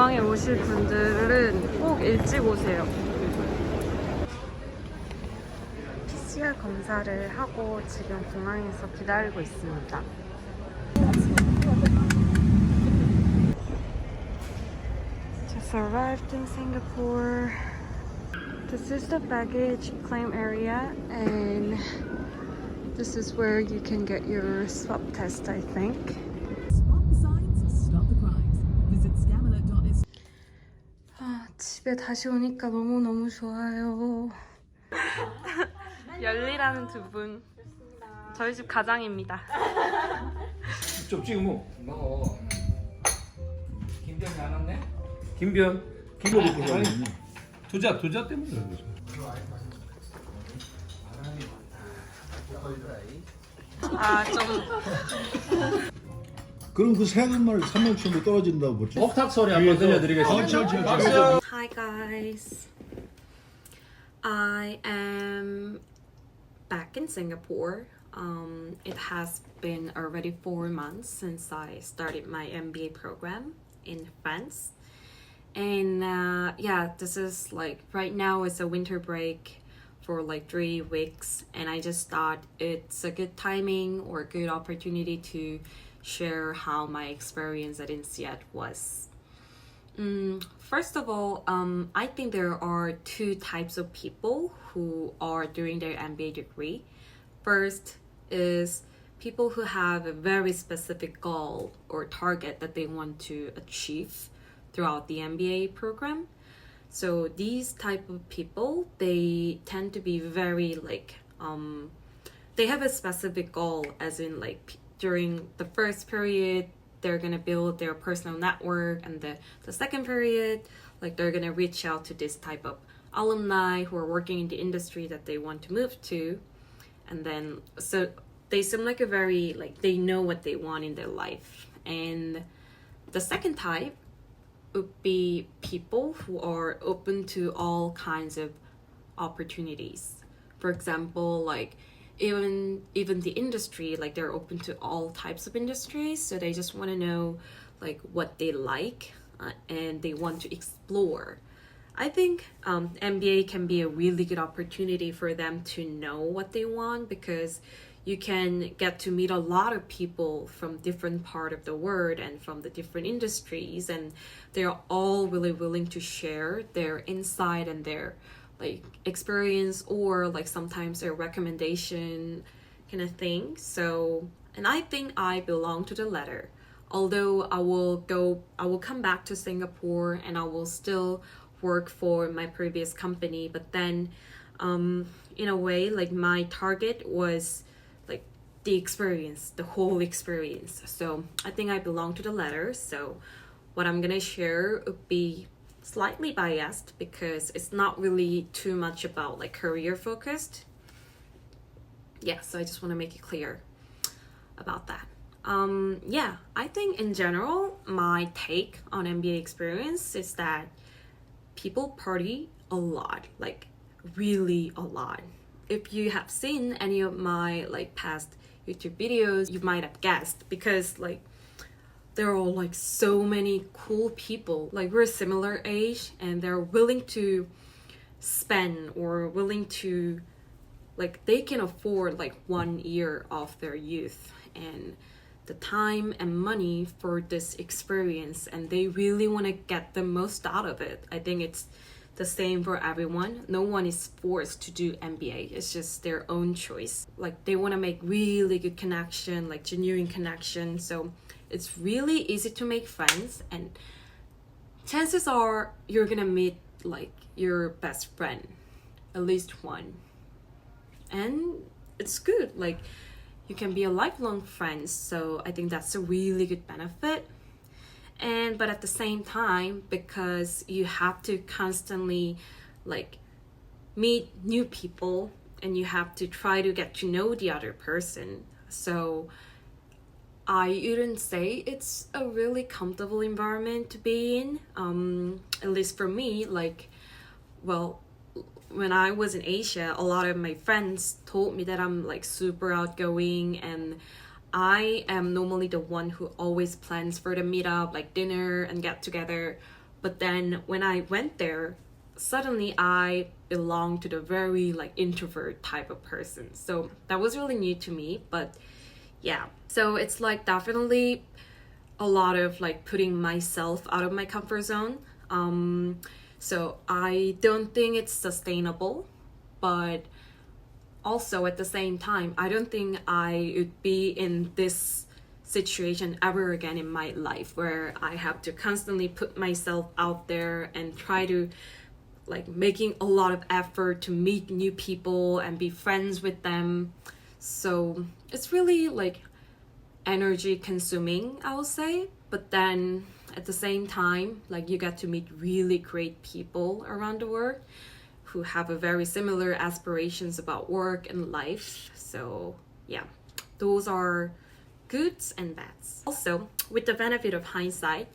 공항에 오실 분들은 꼭 일찍 오세요. PCR 검사를 하고 지금 공항에서 기다리고 있습니다. Just arrived in Singapore. This is the baggage claim area and this is where you can get your swab test, I think. Spot the signs, stop the crimes. Visit scammalert.is. 집에 다시 오니까 너무너무 좋아요. 열리라는 두 분. 저희 집 가장입니다. 좀 지금 뭐 먹어. 김병이 안 왔네? 김변 아니 투자 때문에 그런 거죠. 좀 그럼 그 세금을 3년 정도 떨어진다고 보죠. 옥탑 소리 한번 들려드리겠습니다. Hi guys. I am back in Singapore. It has been already 4 months since I started my MBA program in France. And yeah, this is like right now it's a winter break for like 3 weeks, and I just thought it's a good timing or a good opportunity to share how my experience at INSEAD was. First of all, I think there are 2 types of people who are doing their MBA degree. First is people who have a very specific goal or target that they want to achieve throughout the MBA program. So these type of people, they tend to be very like, they have a specific goal, as in like during the first period, they're gonna build their personal network, and the second period, like they're gonna reach out to this type of alumni who are working in the industry that they want to move to. And then, so they seem like a very, like they know what they want in their life. And the second type would be people who are open to all kinds of opportunities. For example, like even the industry, like they're open to all types of industries, so they just want to know like what they like and they want to explore. I think MBA can be a really good opportunity for them to know what they want, because you can get to meet a lot of people from different part of the world and from the different industries, and they're all really willing to share their insight and their like experience, or like sometimes their recommendation kind of thing. So, and I think I belong to the latter. Although I will come back to Singapore and I will still work for my previous company, but then in a way, like my target was like the experience, the whole experience. So I think I belong to the latter. So what I'm gonna share would be slightly biased, because it's not really too much about like career focused. Yeah, so I just want to make it clear about that. Yeah, I think in general, my take on MBA experience is that people party a lot, like really a lot. If you have seen any of my like past YouTube videos, you might have guessed, because like there are like so many cool people, like we're similar age, and they're willing to spend or willing to like they can afford like 1 year of their youth and the time and money for this experience, and they really want to get the most out of it. I think it's the same for everyone. No one is forced to do MBA. It's just their own choice. Like they want to make really good connection, like genuine connection. So it's really easy to make friends, and chances are you're gonna meet like your best friend, at least one. And it's good, like you can be a lifelong friend. So I think that's a really good benefit. And but at the same time, because you have to constantly like meet new people and you have to try to get to know the other person, so I wouldn't say it's a really comfortable environment to be in. At least for me, like, well, when I was in Asia, a lot of my friends told me that I'm like super outgoing, and I am normally the one who always plans for the meetup, like dinner and get together. But then when I went there, suddenly I belonged to the very like introvert type of person. So that was really new to me. But yeah, so it's like definitely a lot of like putting myself out of my comfort zone. So I don't think it's sustainable, but also at the same time, I don't think I would be in this situation ever again in my life where I have to constantly put myself out there and try to like making a lot of effort to meet new people and be friends with them. So it's really like energy consuming, I would say. But then at the same time, like you get to meet really great people around the world who have a very similar aspirations about work and life. So yeah, those are goods and bads. Also, with the benefit of hindsight,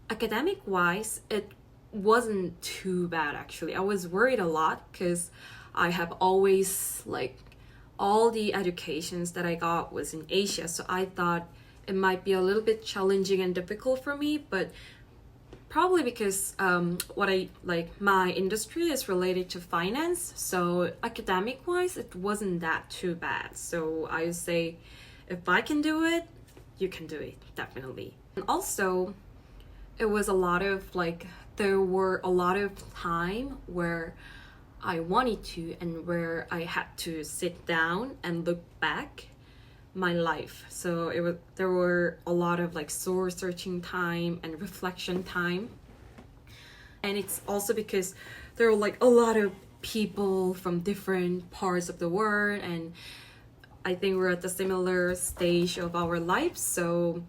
academic wise, it wasn't too bad actually. I was worried a lot because I have always like all the educations that I got was in Asia, so I thought it might be a little bit challenging and difficult for me, but probably because what I like my industry is related to finance, so academic wise it wasn't that too bad. So I would say if I can do it, you can do it, definitely. And also it was a lot of like there were a lot of time where I wanted to and where I had to sit down and look back my life. So there were a lot of like soul searching time and reflection time. And it's also because there were like a lot of people from different parts of the world, and I think we're at the similar stage of our lives, so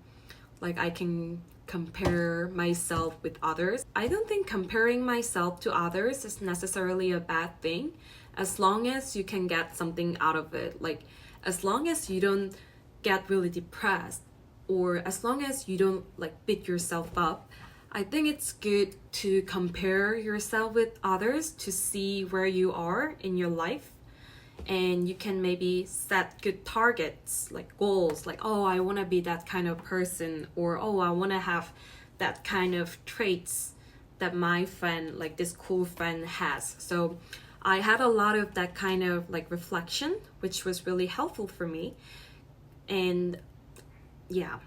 like I can compare myself with others. I don't think comparing myself to others is necessarily a bad thing, as long as you can get something out of it. Like as long as you don't get really depressed, or as long as you don't like beat yourself up, I think it's good to compare yourself with others to see where you are in your life. And you can maybe set good targets, like goals, like, oh, I want to be that kind of person, or oh, I want to have that kind of traits that my friend, like this cool friend has. So I had a lot of that kind of like reflection, which was really helpful for me. And yeah,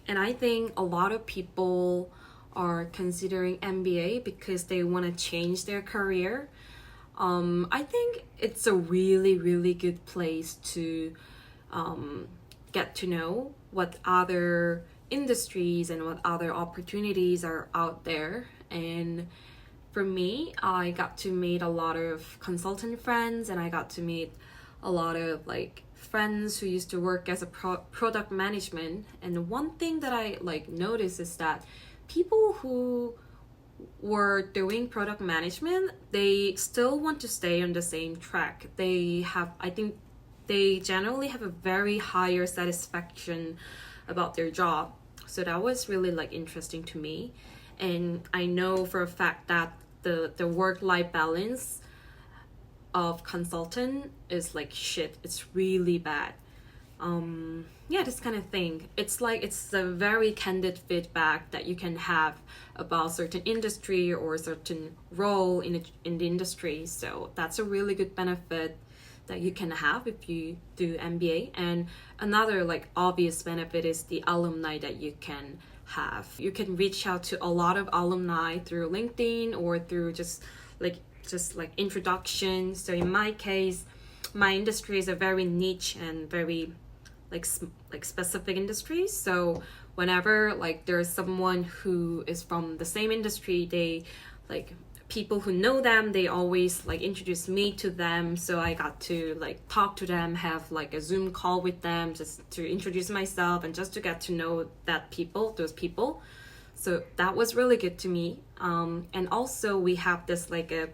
and I think a lot of people are considering MBA because they want to change their career. I think it's a really, really good place to get to know what other industries and what other opportunities are out there. And for me, I got to meet a lot of consultant friends, and I got to meet a lot of like friends who used to work as a product management. And one thing that I like noticed is that people who were doing product management, they still want to stay on the same track. I think they generally have a very higher satisfaction about their job. So that was really like interesting to me. And I know for a fact that the work-life balance of consultant is like shit. It's really bad. Yeah, this kind of thing. It's like it's a very candid feedback that you can have about certain industry or certain role in the industry. So that's a really good benefit that you can have if you do MBA. And another like obvious benefit is the alumni that you can have. You can reach out to a lot of alumni through LinkedIn or through just like introductions. So in my case, my industry is a very niche and very like specific industry. So whenever like there's someone who is from the same industry, they like people who know them, they always like introduce me to them. So I got to like talk to them, have like a Zoom call with them just to introduce myself and just to get to know those people. So that was really good to me. And also we have this like a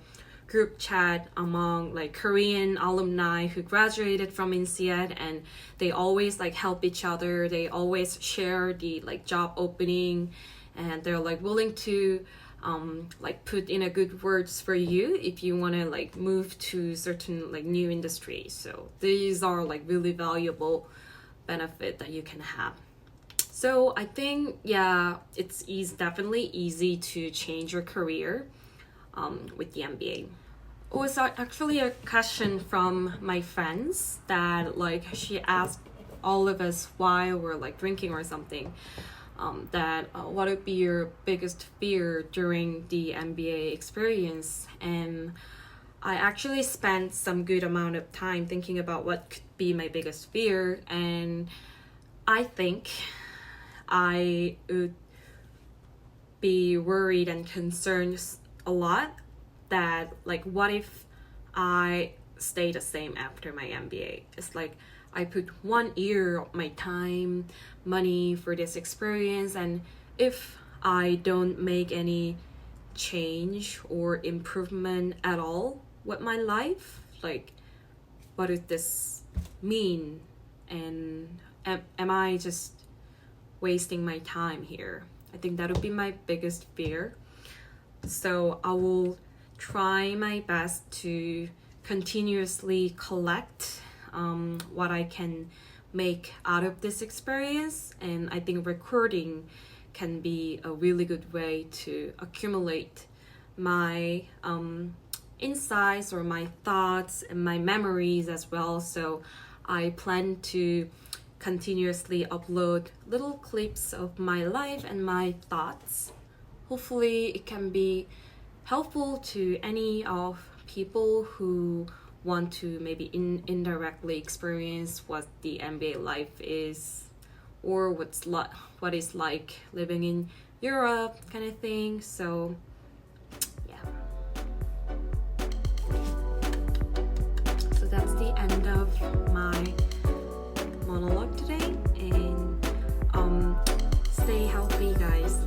group chat among like Korean alumni who graduated from INSEAD, and they always like help each other. They always share the like job opening, and they're like willing to like put in a good words for you if you want to like move to certain like new industries. So these are like really valuable benefit that you can have. So I think, yeah, it's definitely easy to change your career with the MBA. It was actually a question from my friends that like she asked all of us while we're like drinking or something. What would be your biggest fear during the MBA experience? And I actually spent some good amount of time thinking about what could be my biggest fear, and I think I would be worried and concerned a lot that like what if I stay the same after my MBA? It's like I put 1 year of my time, money for this experience, and if I don't make any change or improvement at all with my life, like what does this mean? And am I just wasting my time here? I think that would be my biggest fear. So I will try my best to continuously collect what I can make out of this experience, and I think recording can be a really good way to accumulate my insights or my thoughts and my memories as well. So I plan to continuously upload little clips of my life and my thoughts. Hopefully it can be helpful to any of people who want to maybe indirectly experience what the MBA life is, or what is like living in Europe kind of thing. So yeah, so that's the end of my monologue today, and stay healthy guys.